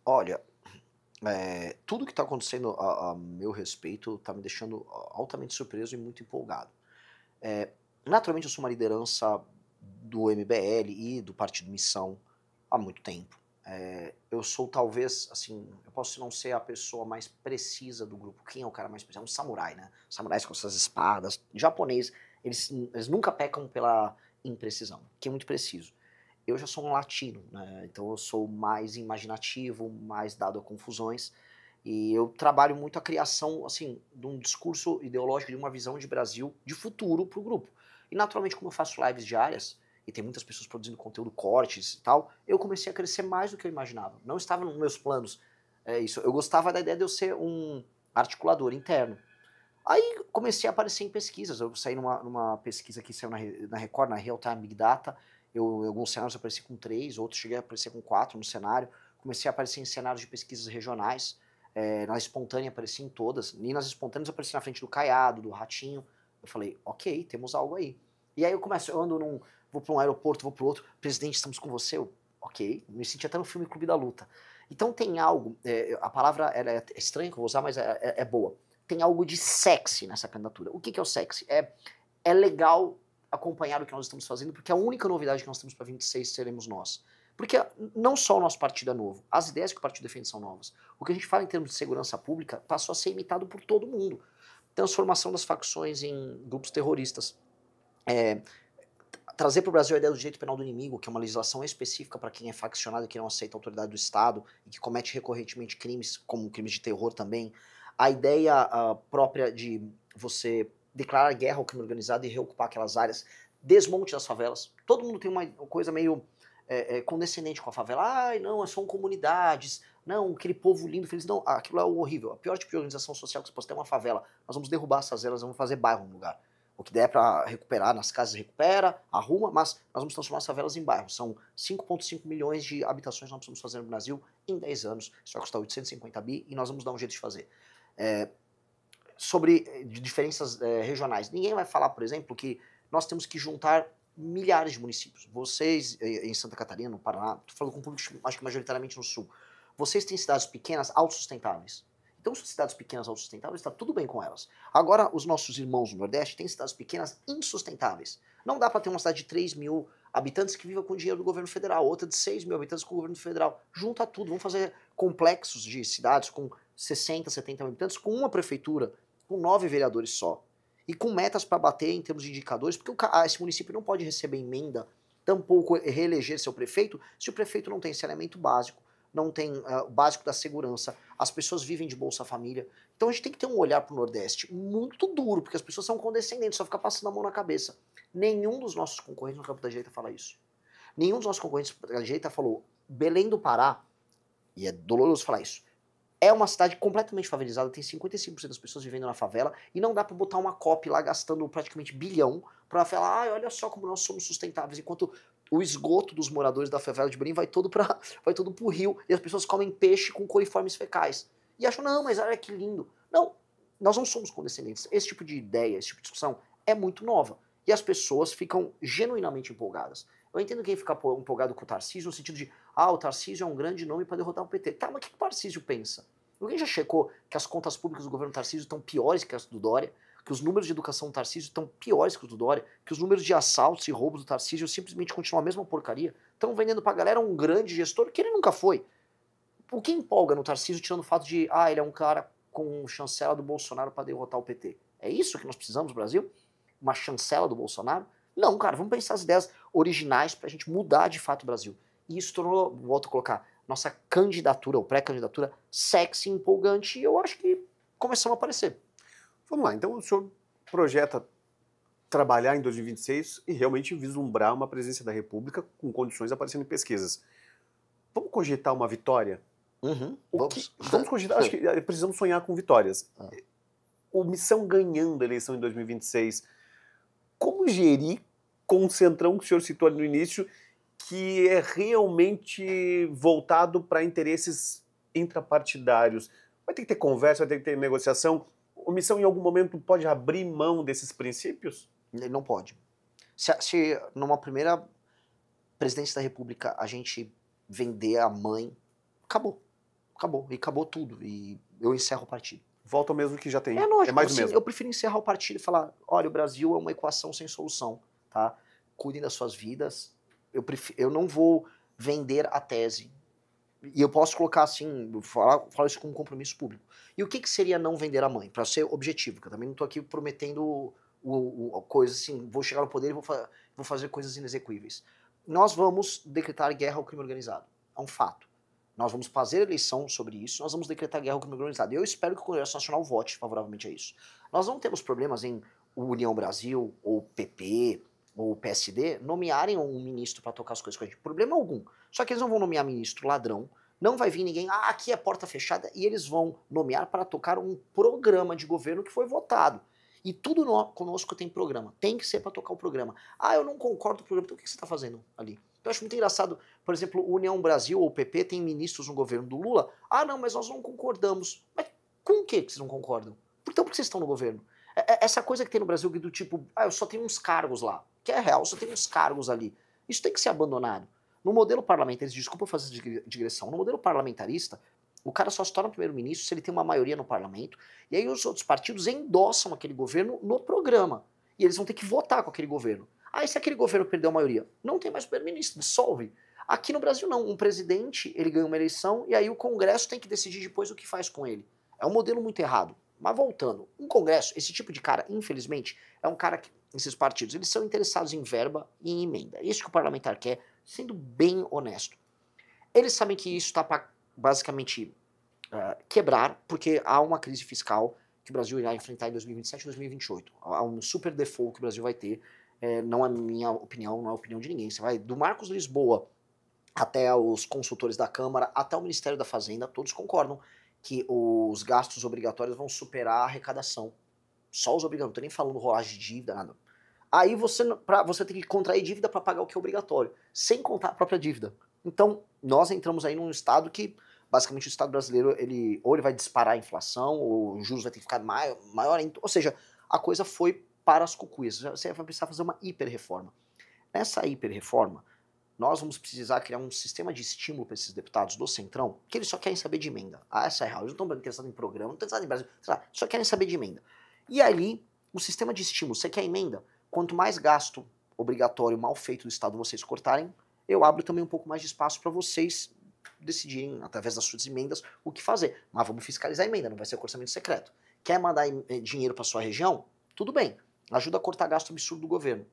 Olha, tudo que está acontecendo a meu respeito está me deixando altamente surpreso e muito empolgado. Eh, Naturalmente eu sou uma liderança do MBL e do Partido Missão há muito tempo. Eu sou talvez, assim, eu posso não ser a pessoa mais precisa do grupo. Quem é o cara mais preciso? É um samurai, né? Samurais com essas espadas. Japonês, eles nunca pecam pela imprecisão, que é muito preciso. Eu já sou um latino, né? Então eu sou mais imaginativo, mais dado a confusões. E eu trabalho muito a criação, assim, de um discurso ideológico, de uma visão de Brasil, de futuro para o grupo. E naturalmente, como eu faço lives diárias, e tem muitas pessoas produzindo conteúdo, cortes e tal, eu comecei a crescer mais do que eu imaginava. Não estava nos meus planos isso. Eu gostava da ideia de eu ser um articulador interno. Aí comecei a aparecer em pesquisas. Eu saí numa pesquisa que saiu na Record, na Real Time Big Data. Em alguns cenários eu apareci com 3, outros cheguei a aparecer com 4 no cenário. Comecei a aparecer em cenários de pesquisas regionais. Na espontânea apareci em todas. E nas espontâneas eu apareci na frente do Caiado, do Ratinho. Eu falei, ok, temos algo aí. E aí eu ando vou para um aeroporto, vou para outro. Presidente, estamos com você? Ok, me senti até no filme Clube da Luta. Então tem algo, a palavra ela é estranha que eu vou usar, mas é boa. Tem algo de sexy nessa candidatura. O que é o sexy? É legal acompanhar o que nós estamos fazendo, porque a única novidade que nós temos para 26 seremos nós. Porque não só o nosso partido é novo, as ideias que o partido defende são novas. O que a gente fala em termos de segurança pública passou a ser imitado por todo mundo. Transformação das facções em grupos terroristas. É, Trazer para o Brasil a ideia do direito penal do inimigo, que é uma legislação específica para quem é faccionado e que não aceita a autoridade do Estado e que comete recorrentemente crimes, como crimes de terror também. A ideia própria de você declarar guerra ao crime organizado e reocupar aquelas áreas. Desmonte das favelas. Todo mundo tem uma coisa meio condescendente com a favela. Ai, não, são comunidades. Não, aquele povo lindo, feliz. Não, aquilo é o horrível. A pior tipo de organização social que você pode ter é uma favela. Nós vamos derrubar essas elas, vamos fazer bairro no lugar. O que der para recuperar nas casas, recupera, arruma, mas nós vamos transformar as favelas em bairros. São 5,5 milhões de habitações que nós precisamos fazer no Brasil em 10 anos. Isso vai custar 850 bi e nós vamos dar um jeito de fazer. Sobre diferenças regionais. Ninguém vai falar, por exemplo, que nós temos que juntar milhares de municípios. Vocês, em Santa Catarina, no Paraná, estou falando com um público, acho que majoritariamente no Sul, vocês têm cidades pequenas autossustentáveis. Então, se cidades pequenas autossustentáveis, está tudo bem com elas. Agora, os nossos irmãos no Nordeste têm cidades pequenas insustentáveis. Não dá para ter uma cidade de 3 mil habitantes que viva com dinheiro do governo federal, outra de 6 mil habitantes com o governo federal. Junta tudo, vamos fazer complexos de cidades com 60, 70 mil habitantes, com uma prefeitura, com 9 vereadores só. E com metas para bater em termos de indicadores, porque esse município não pode receber emenda, tampouco reeleger seu prefeito, se o prefeito não tem saneamento básico, não tem o básico da segurança, as pessoas vivem de Bolsa Família. Então a gente tem que ter um olhar para o Nordeste muito duro, porque as pessoas são condescendentes, só fica passando a mão na cabeça. Nenhum dos nossos concorrentes no campo da direita fala isso. Nenhum dos nossos concorrentes da direita falou Belém do Pará, e é doloroso falar isso, é uma cidade completamente favelizada, tem 55% das pessoas vivendo na favela, e não dá pra botar uma COP lá gastando praticamente bilhão pra falar, olha só como nós somos sustentáveis, enquanto o esgoto dos moradores da favela de Belém vai todo pro rio, e as pessoas comem peixe com coliformes fecais. E acham, não, mas olha que lindo. Não, nós não somos condescendentes. Esse tipo de ideia, esse tipo de discussão é muito nova. E as pessoas ficam genuinamente empolgadas. Eu entendo quem fica empolgado com o Tarcísio no sentido de, o Tarcísio é um grande nome para derrotar o PT. Tá, mas o que o Tarcísio pensa? Alguém já checou que as contas públicas do governo Tarcísio estão piores que as do Dória? Que os números de educação do Tarcísio estão piores que os do Dória? Que os números de assaltos e roubos do Tarcísio simplesmente continuam a mesma porcaria? Estão vendendo pra galera um grande gestor que ele nunca foi. O que empolga no Tarcísio tirando o fato de, ele é um cara com chancela do Bolsonaro para derrotar o PT? É isso que nós precisamos no Brasil? Uma chancela do Bolsonaro? Não, cara, vamos pensar as ideias originais pra gente mudar de fato o Brasil. E isso tornou, volto a colocar, nossa candidatura ou pré-candidatura sexy, empolgante, e eu acho que começamos a aparecer. Vamos lá, então o senhor projeta trabalhar em 2026 e realmente vislumbrar uma presidência da República com condições aparecendo em pesquisas. Vamos cogitar uma vitória? Vamos. Vamos cogitar, acho que precisamos sonhar com vitórias. O Missão ganhando a eleição em 2026, como gerir com o centrão que o senhor citou ali no início, que é realmente voltado para interesses intrapartidários? Vai ter que ter conversa, vai ter que ter negociação. O Missão em algum momento pode abrir mão desses princípios? Ele não pode. Se numa primeira presidência da República a gente vender a mãe, acabou. Acabou. E acabou tudo. E eu encerro o partido. Volta ao mesmo que já tem. É lógico, mais do assim, mesmo. eu prefiro encerrar o partido e falar, olha, o Brasil é uma equação sem solução, tá? Cuidem das suas vidas. Eu não vou vender a tese. E eu posso colocar assim, falar isso como um compromisso público. E o que seria não vender a mãe? Para ser objetivo, que eu também não tô aqui prometendo coisa assim, vou chegar no poder e vou fazer coisas inexequíveis. Nós vamos decretar guerra ao crime organizado. É um fato. Nós vamos fazer eleição sobre isso, nós vamos decretar guerra ao crime organizado. E eu espero que o Congresso Nacional vote favoravelmente a isso. Nós não temos problemas em União Brasil, ou PP, ou PSD, nomearem um ministro para tocar as coisas com a gente. Problema algum. Só que eles não vão nomear ministro ladrão, não vai vir ninguém, aqui é porta fechada, e eles vão nomear para tocar um programa de governo que foi votado. E tudo conosco tem programa. Tem que ser para tocar o programa. Eu não concordo com o programa, então o que você está fazendo ali? Eu acho muito engraçado, por exemplo, o União Brasil ou o PP tem ministros no governo do Lula. Não, mas nós não concordamos. Mas com o que vocês não concordam? Então por que vocês estão no governo? Essa coisa que tem no Brasil do tipo, eu só tenho uns cargos lá. Que é real, só tem uns cargos ali. Isso tem que ser abandonado. No modelo parlamentarista, desculpa fazer digressão, no modelo parlamentarista, o cara só se torna primeiro-ministro se ele tem uma maioria no parlamento, e aí os outros partidos endossam aquele governo no programa. E eles vão ter que votar com aquele governo. E se aquele governo perdeu a maioria? Não tem mais primeiro-ministro, dissolve. Aqui no Brasil não, um presidente, ele ganha uma eleição, e aí o Congresso tem que decidir depois o que faz com ele. É um modelo muito errado. Mas voltando, um Congresso, esse tipo de cara, infelizmente, é um cara que, esses partidos, eles são interessados em verba e em emenda. É isso que o parlamentar quer, sendo bem honesto. Eles sabem que isso está para, basicamente, quebrar, porque há uma crise fiscal que o Brasil irá enfrentar em 2027 e 2028. Há um super default que o Brasil vai ter, não é minha opinião, não é a opinião de ninguém. Você vai do Marcos Lisboa até os consultores da Câmara, até o Ministério da Fazenda, todos concordam que os gastos obrigatórios vão superar a arrecadação. Só os obrigatórios, não tô nem falando rolagem de dívida, nada. Aí você tem que contrair dívida para pagar o que é obrigatório, sem contar a própria dívida. Então, nós entramos aí num estado que, basicamente, o Estado brasileiro, ou ele vai disparar a inflação, ou os juros vai ter que ficar maior, ou seja, a coisa foi para as cucuias. Você vai precisar fazer uma hiper-reforma. Nessa hiper-reforma, nós vamos precisar criar um sistema de estímulo para esses deputados do Centrão, que eles só querem saber de emenda. Essa é real. Eles não estão interessados em programa, não estão interessados em Brasil, só querem saber de emenda. E ali, o sistema de estímulo, você quer emenda? Quanto mais gasto obrigatório mal feito do Estado vocês cortarem, eu abro também um pouco mais de espaço para vocês decidirem, através das suas emendas, o que fazer. Mas vamos fiscalizar a emenda, não vai ser orçamento secreto. Quer mandar dinheiro para sua região? Tudo bem. Ajuda a cortar gasto absurdo do governo.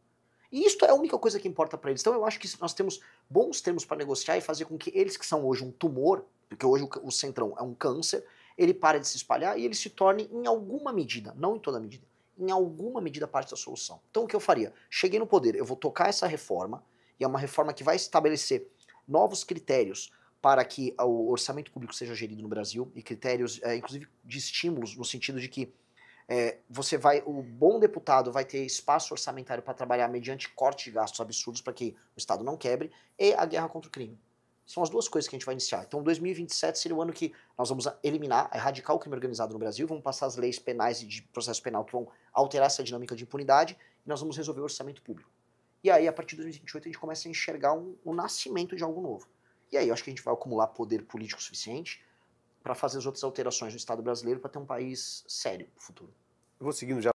E isso é a única coisa que importa para eles. Então eu acho que nós temos bons termos para negociar e fazer com que eles que são hoje um tumor, porque hoje o Centrão é um câncer, ele pare de se espalhar e ele se torne em alguma medida, não em toda a medida, em alguma medida parte da solução. Então o que eu faria? Cheguei no poder, eu vou tocar essa reforma, e é uma reforma que vai estabelecer novos critérios para que o orçamento público seja gerido no Brasil, e critérios, inclusive, de estímulos, no sentido de que o bom deputado vai ter espaço orçamentário para trabalhar mediante corte de gastos absurdos para que o Estado não quebre, e a guerra contra o crime. São as duas coisas que a gente vai iniciar. Então 2027 seria o ano que nós vamos erradicar o crime organizado no Brasil, vamos passar as leis penais e de processo penal que vão alterar essa dinâmica de impunidade, e nós vamos resolver o orçamento público. E aí, a partir de 2028, a gente começa a enxergar o nascimento de algo novo. E aí, eu acho que a gente vai acumular poder político suficiente para fazer as outras alterações no Estado brasileiro para ter um país sério no futuro. Eu vou seguindo já